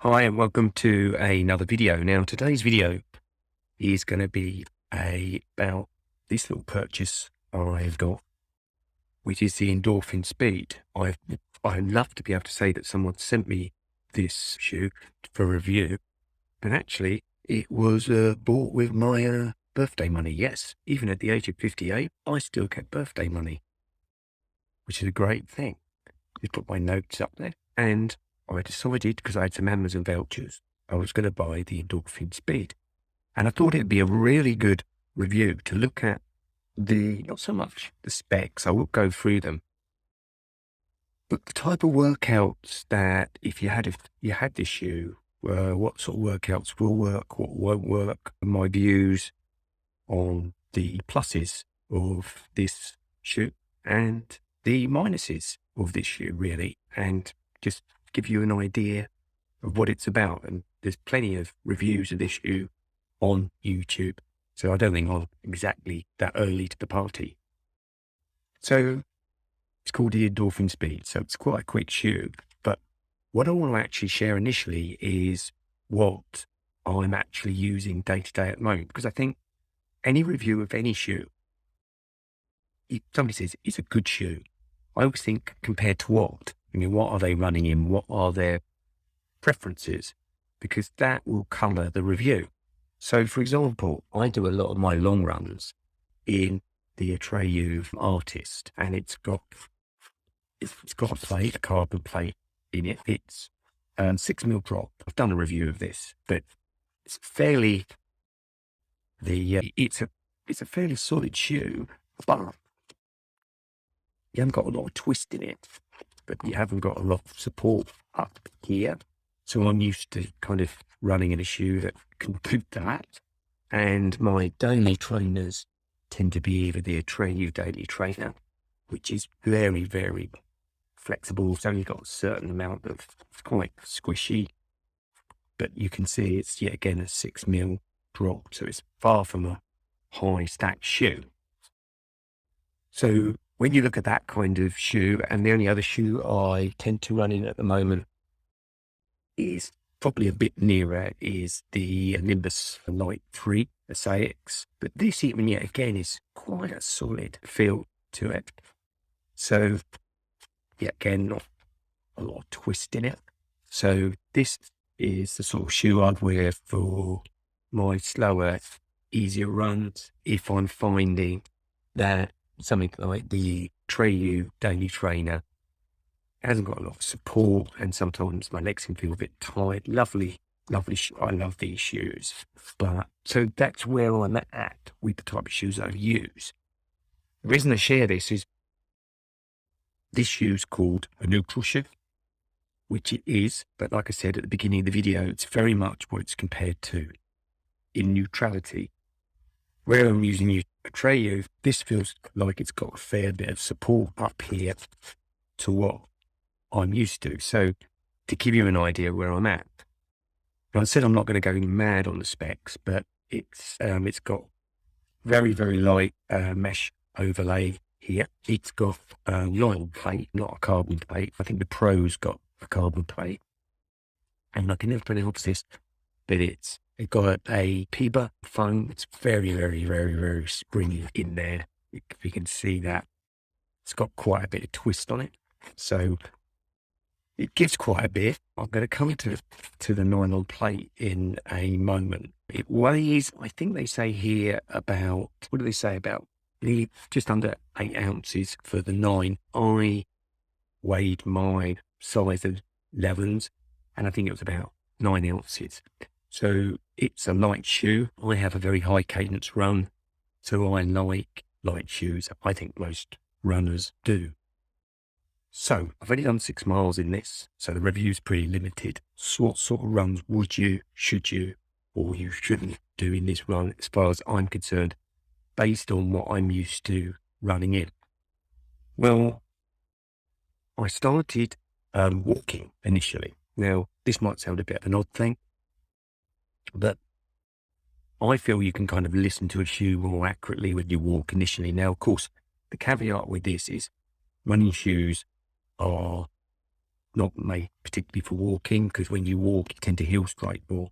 Hi and welcome to another video. Now today's video is going to be about this little purchase I've got, which is the Endorphin Speed. I'd love to be able to say that someone sent me this shoe for review, but actually it was bought with my birthday money. Yes, even at the age of 58, I still get birthday money, which is a great thing. Just put my notes up there, and I decided, because I had some Amazon vouchers, I was going to buy the Endorphin Speed. And I thought it'd be a really good review to look at not so much the specs, I will go through them, but the type of workouts that if you had this shoe, what sort of workouts will work, what won't work, my views on the pluses of this shoe and the minuses of this shoe, really, and just give you an idea of what it's about. And there's plenty of reviews of this shoe on YouTube, so I don't think I'm exactly that early to the party. So it's called the Endorphin Speed, so it's quite a quick shoe. But what I want to actually share initially is what I'm actually using day to day at the moment, because I think any review of any shoe, if somebody says it's a good shoe, I always think compared to what? I mean, what are they running in? What are their preferences? Because that will colour the review. So, for example, I do a lot of my long runs in the Atreyu Artist, and it's got a plate, a carbon plate in it. It's 6mm drop. I've done a review of this, but it's fairly it's a fairly solid shoe, but you haven't got a lot of twist in it, but you haven't got a lot of support up here. So I'm used to kind of running in a shoe that can do that. And my daily trainers tend to be either the Atreyu Daily Trainer, which is very, very flexible. It's only got a certain amount of, it's quite squishy, but you can see it's yet again a 6mm drop. So it's far from a high stacked shoe. So when you look at that kind of shoe, and the only other shoe I tend to run in at the moment is probably a bit nearer, is the Nimbus Light 3 SAX. But this even yet again is quite a solid feel to it. So yet again, not a lot of twist in it. So this is the sort of shoe I'd wear for my slower, easier runs if I'm finding that something like the Atreyu Daily Trainer hasn't got a lot of support, and sometimes my legs can feel a bit tight. Lovely, lovely shoe. I love these shoes. But so that's where I'm at with the type of shoes I use. The reason I share this is this shoe's called a neutral shoe, which it is. But like I said at the beginning of the video, it's very much what it's compared to in neutrality. Where I'm using Atreyu, this feels like it's got a fair bit of support up here to what I'm used to. So to give you an idea where I'm at, I said I'm not going to go mad on the specs, but it's got very, very light mesh overlay here. It's got a nylon plate, not a carbon plate. I think the Pro's got a carbon plate, and I can never pronounce this, but it got a PIBA foam. It's very, very, very, very springy in there. If you can see that, it's got quite a bit of twist on it. So it gives quite a bit. I'm going to come to the nylon plate in a moment. It weighs, I think they say here about, what do they say about just under 8 ounces for the 9. I weighed my size of 11s, and I think it was about 9 ounces. So it's a light shoe. I have a very high cadence run, so I like light shoes. I think most runners do. So I've only done 6 miles in this, so the review's pretty limited. So what sort of runs would you, should you, or you shouldn't do in this run, as far as I'm concerned, based on what I'm used to running in? Well, I started walking initially. Now, this might sound a bit of an odd thing, but I feel you can kind of listen to a shoe more accurately when you walk initially. Now, of course, the caveat with this is running shoes are not made particularly for walking, because when you walk, you tend to heel strike more.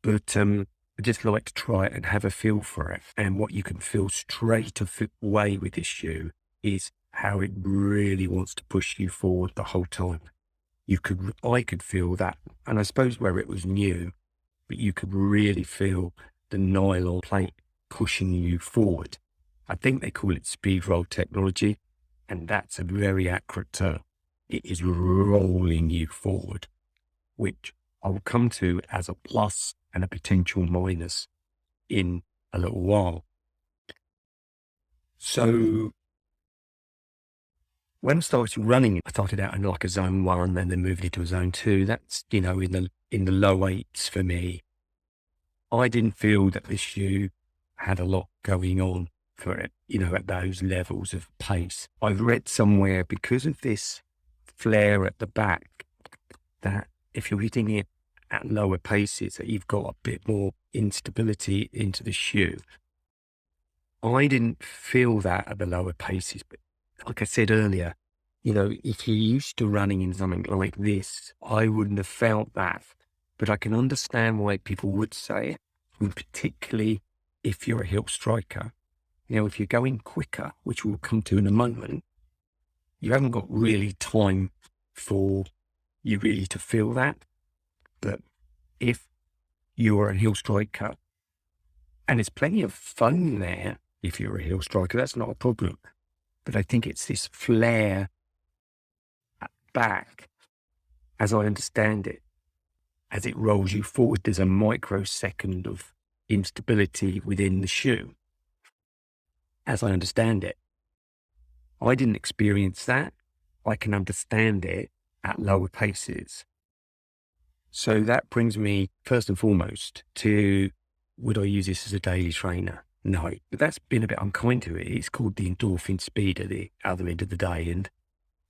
But I just like to try it and have a feel for it. And what you can feel straight away with this shoe is how it really wants to push you forward the whole time. I could feel that. And I suppose where it was new, but you could really feel the nylon plate pushing you forward. I think they call it speed roll technology, and that's a very accurate term. It is rolling you forward, which I will come to as a plus and a potential minus in a little while. So when I started running, I started out in like a zone 1, then moved into a zone 2. That's, in the low 8s for me. I didn't feel that this shoe had a lot going on for it, at those levels of pace. I've read somewhere, because of this flare at the back, that if you're hitting it at lower paces, that you've got a bit more instability into the shoe. I didn't feel that at the lower paces, but like I said earlier, if you're used to running in something like this, I wouldn't have felt that. But I can understand why people would say it, and particularly if you're a heel striker. If you're going quicker, which we'll come to in a moment, you haven't got really time for you really to feel that. But if you're a heel striker, and there's plenty of fun there, if you're a heel striker, that's not a problem. But I think it's this flare at back, as I understand it, as it rolls you forward, there's a microsecond of instability within the shoe, as I understand it. I didn't experience that. I can understand it at lower paces. So that brings me first and foremost to, would I use this as a daily trainer? No, but that's been a bit unkind to it. It's called the Endorphin Speed at the other end of the day, and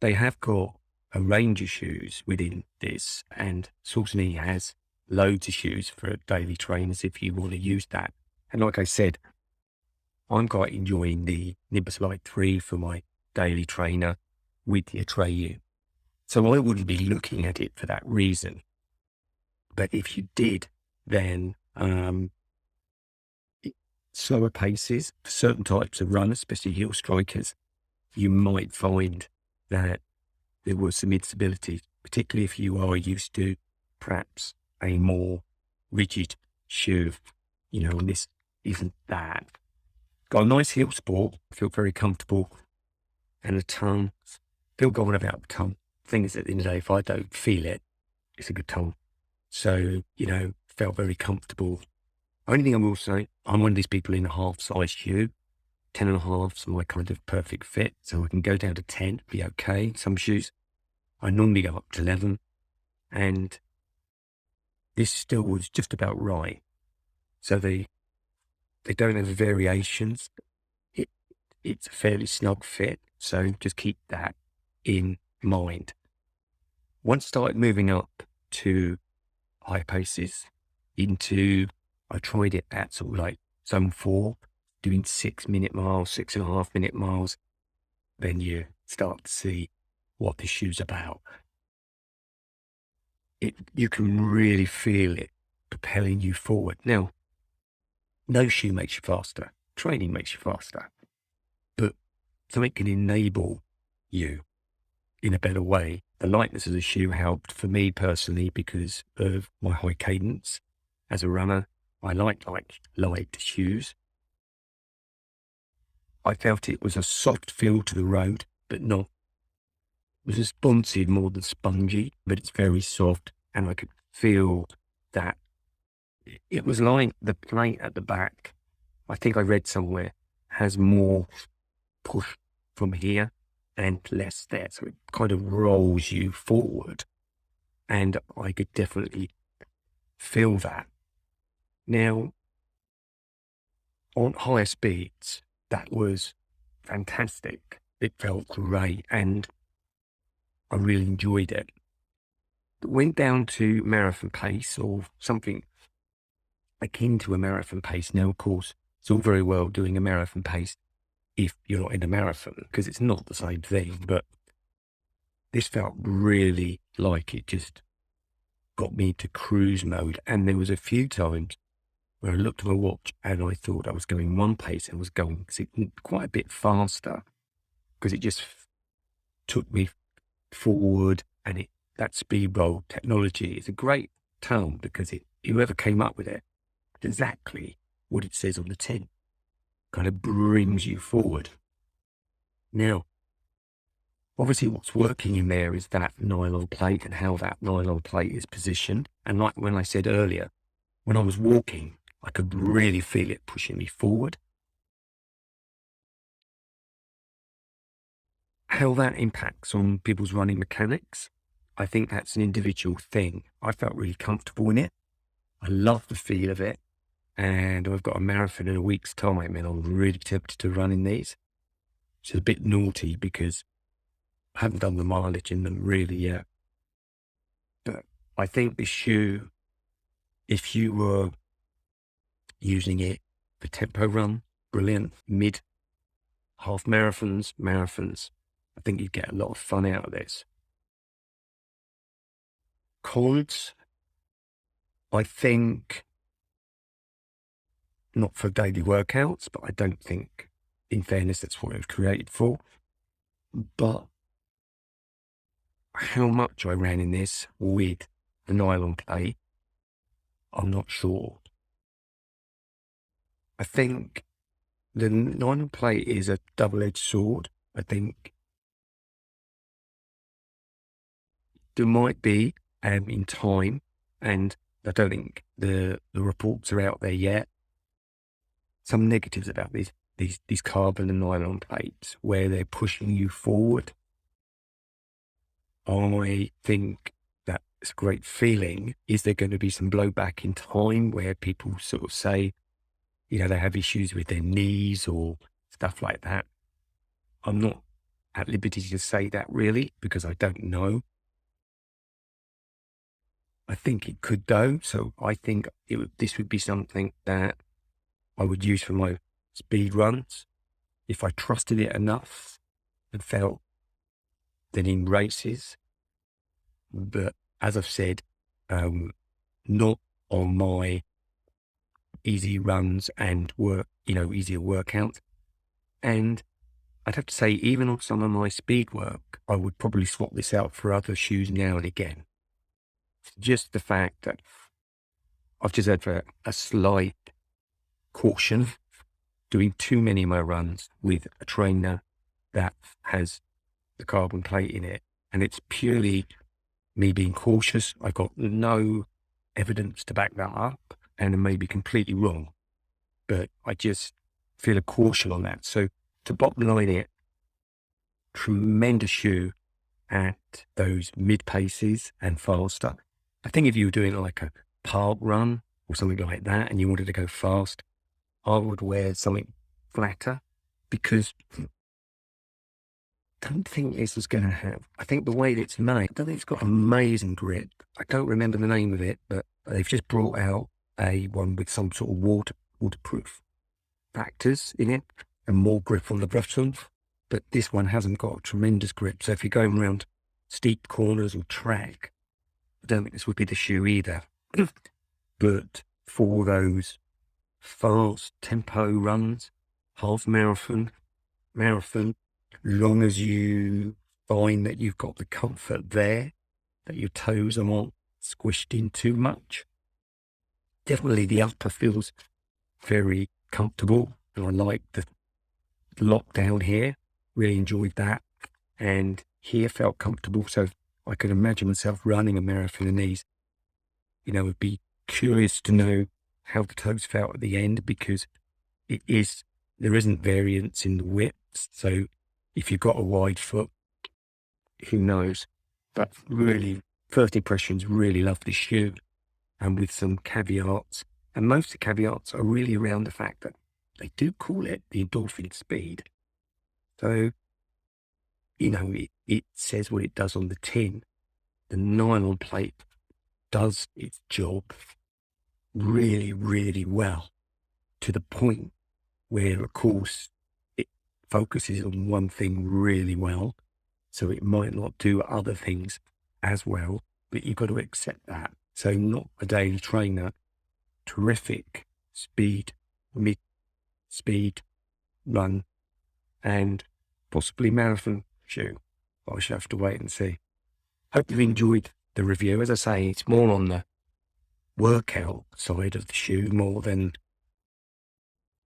they have got a range of shoes within this, and Saucony has loads of shoes for daily trainers if you want to use that. And like I said, I'm quite enjoying the Nimbus Lite 3 for my daily trainer with the Atreyu. So I wouldn't be looking at it for that reason. But if you did, then slower paces for certain types of runners, especially heel strikers, you might find that there was some instability, particularly if you are used to perhaps a more rigid shoe, and this isn't that. Got a nice heel sport, feel very comfortable, and a tongue. Feel going about the tongue. Thing is, at the end of the day, if I don't feel it, it's a good tongue. So, felt very comfortable. Only thing I will say, I'm one of these people in a half size shoe. 10.5 is my kind of perfect fit. So I can go down to 10, be okay. Some shoes, I normally go up to 11. And this still was just about right. So they don't have variations. It's a fairly snug fit. So just keep that in mind. Once I started moving up to high paces I tried it at sort of like zone 4, doing 6-minute miles, 6.5-minute miles. Then you start to see what this shoe's about. You can really feel it propelling you forward. Now, no shoe makes you faster. Training makes you faster. But something can enable you in a better way. The lightness of the shoe helped for me personally because of my high cadence. As a runner, I like light shoes. I felt it was a soft feel to the road, but not. It was responsive more than spongy, but it's very soft, and I could feel that it was like the plate at the back. I think I read somewhere has more push from here and less there, so it kind of rolls you forward, and I could definitely feel that. Now, on higher speeds, that was fantastic. It felt great, and I really enjoyed it. Went down to marathon pace, or something akin to a marathon pace. Now, of course, it's all very well doing a marathon pace if you're not in a marathon, because it's not the same thing. But This felt really like it just got me to cruise mode. And there was a few times where I looked at my watch and I thought I was going one pace and was going quite a bit faster, because it just took me forward. And that speed roll technology is a great term, because whoever came up with it, exactly what it says on the tin, kind of brings you forward. Now, obviously what's working in there is that nylon plate and how that nylon plate is positioned. And like when I said earlier, when I was walking, I could really feel it pushing me forward. How that impacts on people's running mechanics, I think that's an individual thing. I felt really comfortable in it. I love the feel of it. And I've got a marathon in a week's time, and I'm really tempted to run in these. Which is a bit naughty because I haven't done the mileage in them really yet. But I think this shoe, if you were using it for tempo run, brilliant. Mid, half marathons, I think you'd get a lot of fun out of this. Cons, I think, not for daily workouts, but I don't think, in fairness, that's what it was created for. But how much I ran in this with the nylon plate, I'm not sure. I think the nylon plate is a double-edged sword. I think there might be, in time, and I don't think the reports are out there yet, some negatives about these carbon and nylon plates where they're pushing you forward. I think that's a great feeling. Is there going to be some blowback in time where people sort of say, they have issues with their knees or stuff like that? I'm not at liberty to say that really, because I don't know. I think it could though. So I think this would be something that I would use for my speed runs if I trusted it enough and felt that in races. But as I've said, not on my easy runs and easier workouts. And I'd have to say, even on some of my speed work, I would probably swap this out for other shoes now and again. Just the fact that I've just had for a slight caution doing too many of my runs with a trainer that has the carbon plate in it. And it's purely me being cautious. I got no evidence to back that up, and I may be completely wrong, but I just feel a caution on that. So to bottom line it, tremendous shoe at those mid paces and faster. I think if you were doing like a park run or something like that and you wanted to go fast, I would wear something flatter, because I don't think this is going to have, I think the way that it's made, I don't think it's got amazing grip. I don't remember the name of it, but they've just brought out a one with some sort of waterproof factors in it and more grip on the bottom. But this one hasn't got a tremendous grip. So if you're going around steep corners or track, I don't think this would be the shoe either. But for those fast tempo runs, half marathon, long as you find that you've got the comfort there, that your toes are not squished in too much. Definitely the upper feels very comfortable, and I like the lockdown here. Really enjoyed that, and here felt comfortable. So I could imagine myself running a marathon in these. Would be curious to know how the toes felt at the end, because there isn't variance in the widths. So if you've got a wide foot, who knows? But really, first impressions, really love this shoe, and with some caveats. And most of the caveats are really around the fact that they do call it the Endorphin Speed. So, it says what it does on the tin. The nylon plate does its job really, really well, to the point where, of course, it focuses on one thing really well. So it might not do other things as well, but you've got to accept that. So not a daily trainer, terrific speed, mid-speed run, and possibly marathon shoe. But I shall have to wait and see. Hope you've enjoyed the review. As I say, it's more on the workout side of the shoe more than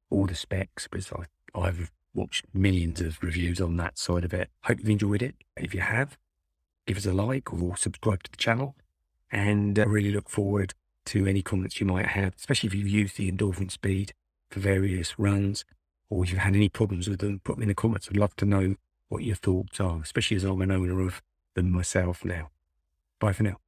all the specs, because I've watched millions of reviews on that side of it. Hope you've enjoyed it. If you have, give us a like or subscribe to the channel, and I really look forward to any comments you might have, especially if you've used the Endorphin Speed for various runs, or if you've had any problems with them. Put them in the comments. I'd love to know what your thoughts are, especially as I'm an owner of them myself now. Bye for now.